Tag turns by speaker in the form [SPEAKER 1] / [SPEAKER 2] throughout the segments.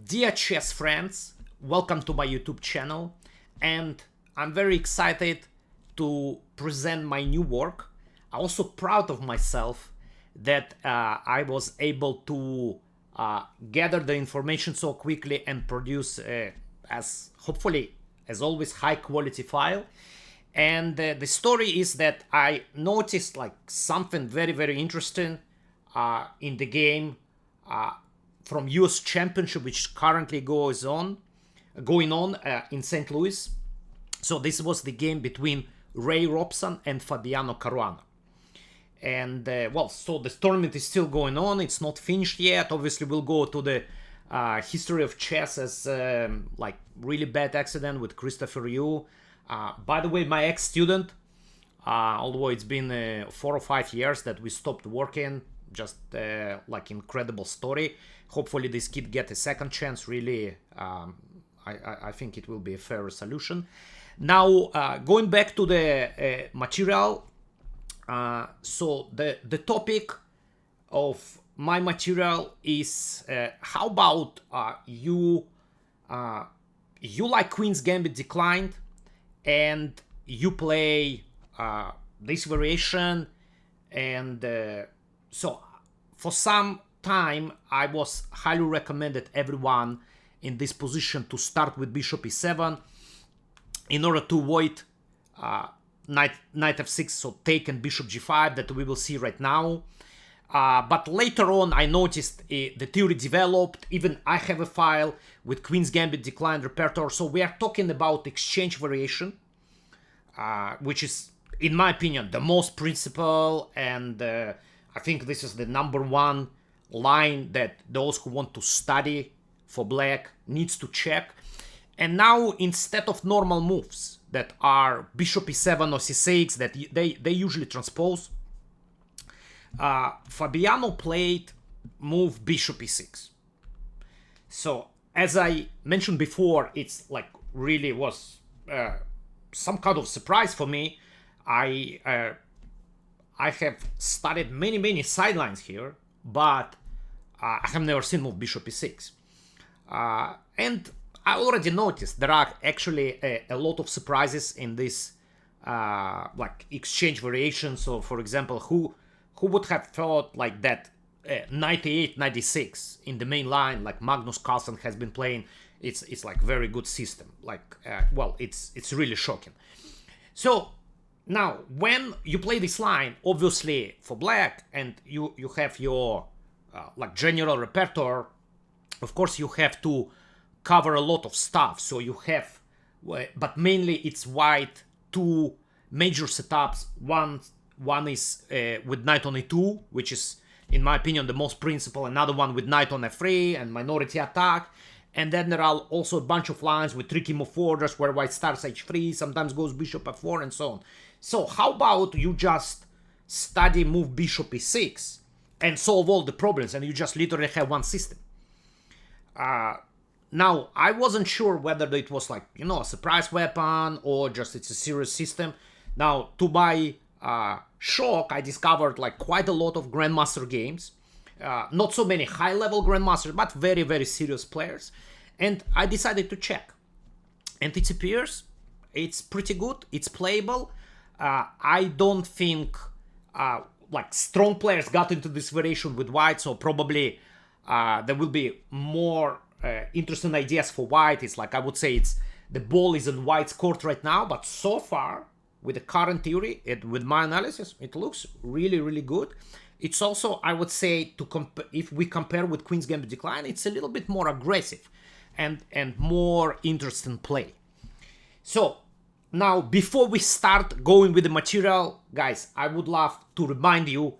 [SPEAKER 1] Dear chess friends, welcome to my YouTube channel, and I'm very excited to present my new work. I'm also proud of myself that I was able to gather the information so quickly and produce as hopefully as always high quality file. And the story is that I noticed like something very interesting in the game from US Championship, which currently going on in St. Louis. So this was the game between Ray Robson and Fabiano Caruana. And well, so the tournament is still going on. It's not finished yet. Obviously, we'll go to the history of chess as like really bad accident with Christopher Yu. By the way, my ex-student, although it's been 4 or 5 years that we stopped working, just like incredible story. Hopefully this kid get a second chance. Really, I think it will be a fair solution. Now, going back to the material, so the topic of my material is how about you like Queen's Gambit declined and you play this variation, and so for some time I was highly recommended everyone in this position to start with bishop e7 in order to avoid knight f6, so take and bishop g5 that we will see right now. But later on I noticed the theory developed. Even I have a file with Queen's Gambit declined repertoire. So we are talking about exchange variation, which is, in my opinion, the most principal, and I think this is the #1 line that those who want to study for black needs to check. And now, instead of normal moves that are bishop e7 or c6 that they usually transpose, Fabiano played move bishop e6. So as I mentioned before, it's like really was some kind of surprise for me. I have studied many sidelines here, but I have never seen move bishop e6. And I already noticed there are actually a lot of surprises in this like exchange variation. So for example, who would have thought like that 98, 96 in the main line, like Magnus Carlsen has been playing, it's like very good system. Like well, it's really shocking. So now when you play this line, obviously for black, and you have your like general repertoire, of course you have to cover a lot of stuff. So you have, but mainly it's white, two major setups. One is with knight on e2, which is, in my opinion, the most principal. Another one with knight on f3 and minority attack. And then there are also a bunch of lines with tricky move orders where white starts h3, sometimes goes bishop f4, and so on. So how about you just study move bishop e6 and solve all the problems, and you just literally have one system. Now, I wasn't sure whether it was like, you know, a surprise weapon or just it's a serious system. Now, to my shock, I discovered like quite a lot of Grandmaster games. Not so many high-level Grandmasters, but very serious players. And I decided to check. And it appears it's pretty good, it's playable. I don't think like strong players got into this variation with white, so probably there will be more interesting ideas for white. It's like, I would say it's the ball is in white's court right now, but so far with the current theory, with my analysis, it looks really good. It's also, I would say, if we compare with Queen's Gambit decline, it's a little bit more aggressive and more interesting play. So now, before we start going with the material, guys, I would love to remind you,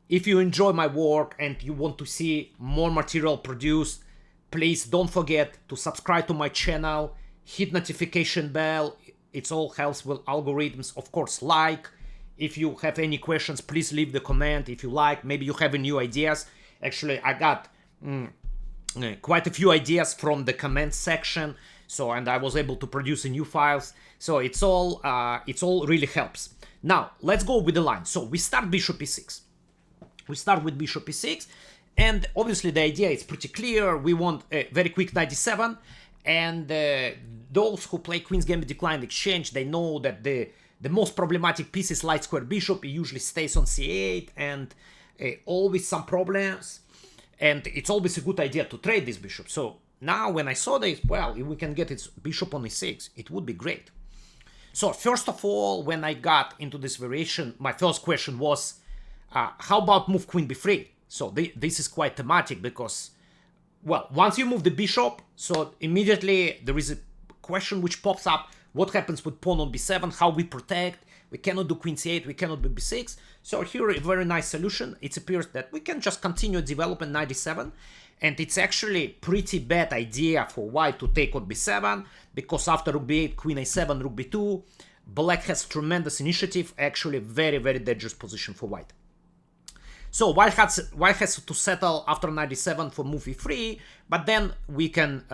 [SPEAKER 1] if you enjoy my work and you want to see more material produced, please don't forget to subscribe to my channel, hit notification bell. It all helps with algorithms. Of course, like. If you have any questions, please leave the comment. If you like, maybe you have new ideas. Actually, I got quite a few ideas from the comment section. So, and I was able to produce new files. So it's all really helps. Now, let's go with the line. So we start bishop e6. We start with bishop e6, And obviously the idea is pretty clear. We want a very quick knight d7, and those who play Queen's Gambit Declined Exchange, they know that the most problematic piece is light square bishop. It usually stays on c8 and always some problems, and it's always a good idea to trade this bishop. So now when I saw this, well, if we can get its bishop on e6, it would be great. So first of all, when I got into this variation, my first question was, how about move queen b3? So this is quite thematic because, well, once you move the bishop, so immediately there is a question which pops up. What happens with pawn on b7? How we protect? We cannot do queen c8, we cannot do b6. So here a very nice solution. It appears that we can just continue developing knight d7. And it's actually pretty bad idea for white to take on b7, because after rook b8, queen a7, rook b2, black has tremendous initiative, actually very, very dangerous position for white. So white has to settle after knight d7 for move e3, but then we can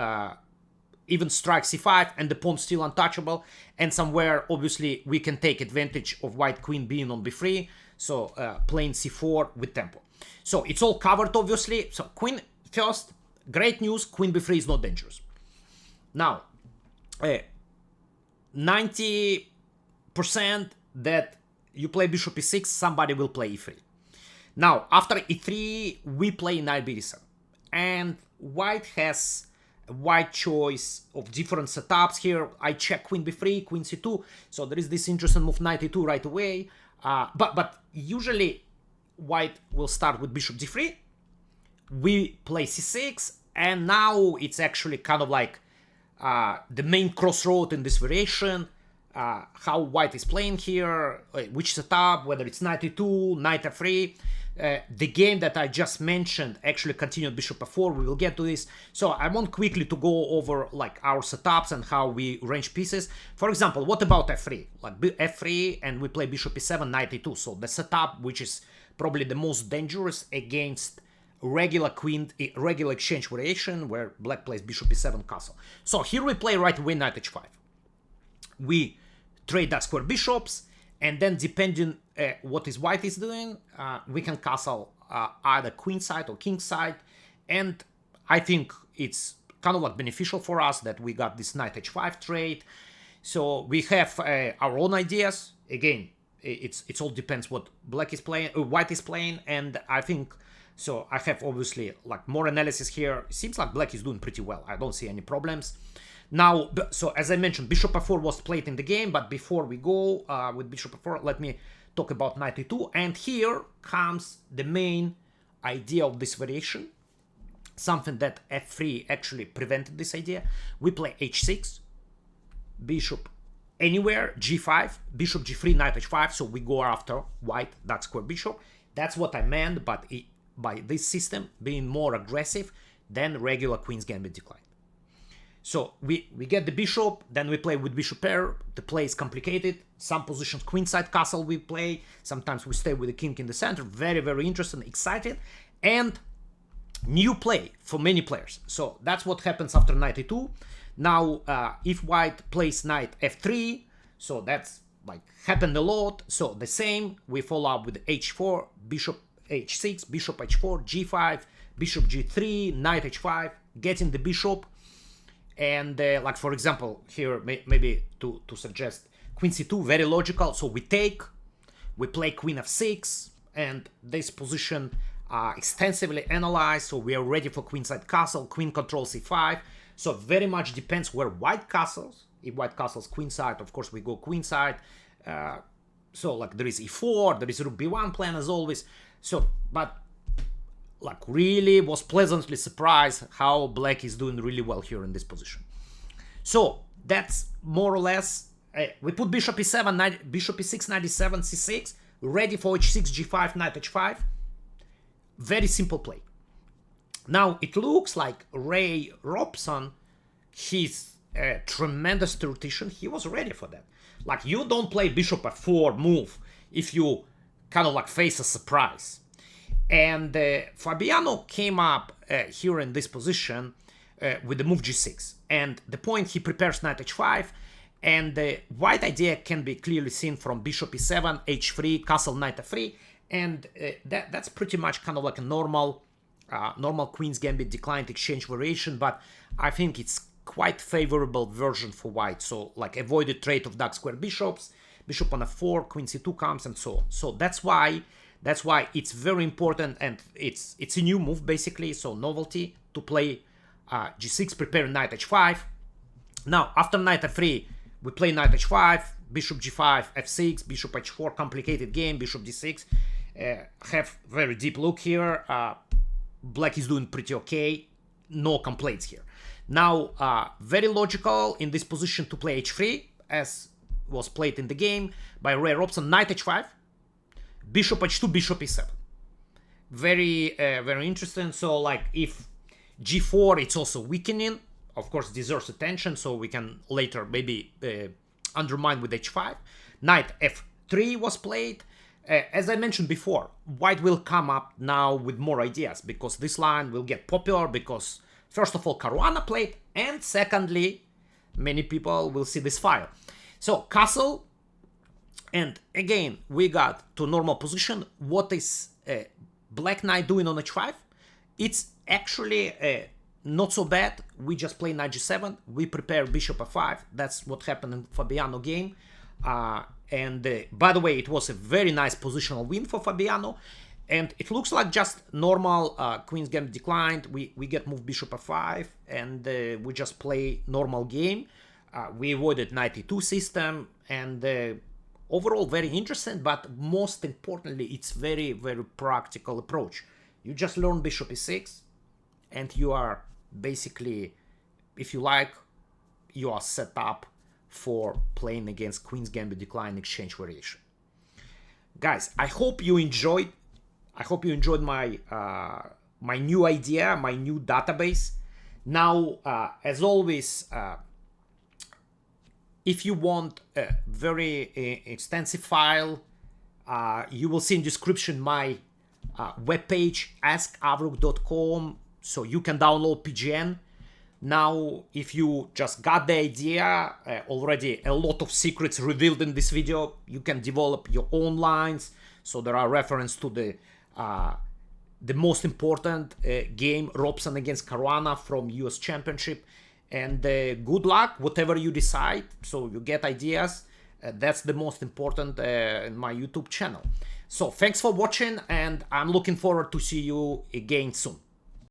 [SPEAKER 1] even strike c5 and the pawn's still untouchable, and somewhere obviously we can take advantage of white queen being on b3, so playing c4 with tempo. So it's all covered obviously. So queen first, great news, queen b3 is not dangerous. Now 90% that you play bishop e6, somebody will play e3. Now after e3 we play knight b7, and white has a wide choice of different setups here. I check queen b3, queen c2, so there is this interesting move knight e2 right away, but usually white will start with bishop d3, we play c6, and now it's actually kind of like the main crossroad in this variation, how white is playing here, which setup, whether it's knight e2, knight f3. The game that I just mentioned actually continued bishop f4, we will get to this. So I want quickly to go over like our setups and how we range pieces. For example, what about f3? Like f3 and we play bishop e7, knight e2. So the setup which is probably the most dangerous against regular exchange variation where black plays bishop e7 castle. So here we play right away knight h5. We trade dark square bishops, and then depending what is white is doing, we can castle either queen side or king side, and I think it's kind of like beneficial for us that we got this knight h5 trade. So we have our own ideas. Again, it all depends what black is playing, white is playing, and I think so. I have obviously like more analysis here. It seems like black is doing pretty well. I don't see any problems. Now, so as I mentioned, bishop f4 was played in the game, but before we go with bishop f4, let me talk about knight e2. And here comes the main idea of this variation, something that f3 actually prevented this idea. We play h6, bishop anywhere, g5, bishop g3, knight h5, so we go after white, dark square bishop. That's what I meant, but by this system being more aggressive than regular Queen's Gambit Decline. So we get the bishop, then we play with bishop pair. The play is complicated. Some positions queenside castle we play. Sometimes we stay with the king in the center. Very, very interesting, excited. And new play for many players. So that's what happens after knight e2. Now, if white plays knight f3, so that's like happened a lot. So the same, we follow up with h4, bishop h6, bishop h4, g5, bishop g3, knight h5, getting the bishop. And like, for example, here, maybe to suggest queen c2, very logical. So we take, we play queen f6, and this position extensively analyzed. So we are ready for queenside castle, queen controls e5. So very much depends where white castles. If white castles queenside, of course, we go queenside. So like there is e4, there is rook b1 plan as always. So, but like really was pleasantly surprised how black is doing really well here in this position. So that's more or less, we put bishop e7, bishop e6, knight e7, c6, ready for h6, g5, knight h5. Very simple play. Now it looks like Robson, he's a tremendous theoretician, he was ready for that. Like you don't play bishop f4 move if you kind of like face a surprise. And Fabiano came up here in this position with the move g6. And the point, he prepares knight h5, and the white idea can be clearly seen from bishop e7, h3, castle knight f3, and that's pretty much kind of like a normal normal Queen's Gambit declined exchange variation, but I think it's quite favorable version for white. So like avoided trade of dark square bishops, bishop on f4, queen c2 comes, and so on. So that's why it's very important, and it's a new move basically, so novelty, to play g6, prepare knight h5. Now after knight f3 we play knight h5, bishop g5, f6, bishop h4, complicated game, bishop d6. Have very deep look here. Black is doing pretty okay, no complaints here. Now very logical in this position to play h3, as was played in the game by Ray Robson. Knight h5, bishop h2, bishop e7. Very very interesting. So like if g4, it's also weakening, of course deserves attention, so we can later maybe undermine with h5. Knight f3 was played. As I mentioned before, white will come up now with more ideas, because this line will get popular, because first of all Caruana played, and secondly many people will see this file. So castle, and again we got to normal position. What is black knight doing on h5? It's actually not so bad. We just play knight g7, we prepare bishop f5. That's what happened in Fabiano game. And by the way, it was a very nice positional win for Fabiano, and it looks like just normal Queen's Gambit declined. We get moved bishop f5, and we just play normal game. We avoided knight e2 system, and overall very interesting, but most importantly it's very very practical approach. You just learn bishop e6, and you are basically, if you like, you are set up for playing against Queen's Gambit decline exchange variation. Guys, I hope you enjoyed my my new idea, my new database. Now as always, if you want a very extensive file, you will see in description my webpage Ask-Avrukh.com, so you can download PGN. Now, if you just got the idea, already a lot of secrets revealed in this video, you can develop your own lines. So there are references to the most important game, Robson against Caruana from US Championship. And good luck, whatever you decide. So you get ideas. That's the most important in my YouTube channel. So thanks for watching, and I'm looking forward to see you again soon.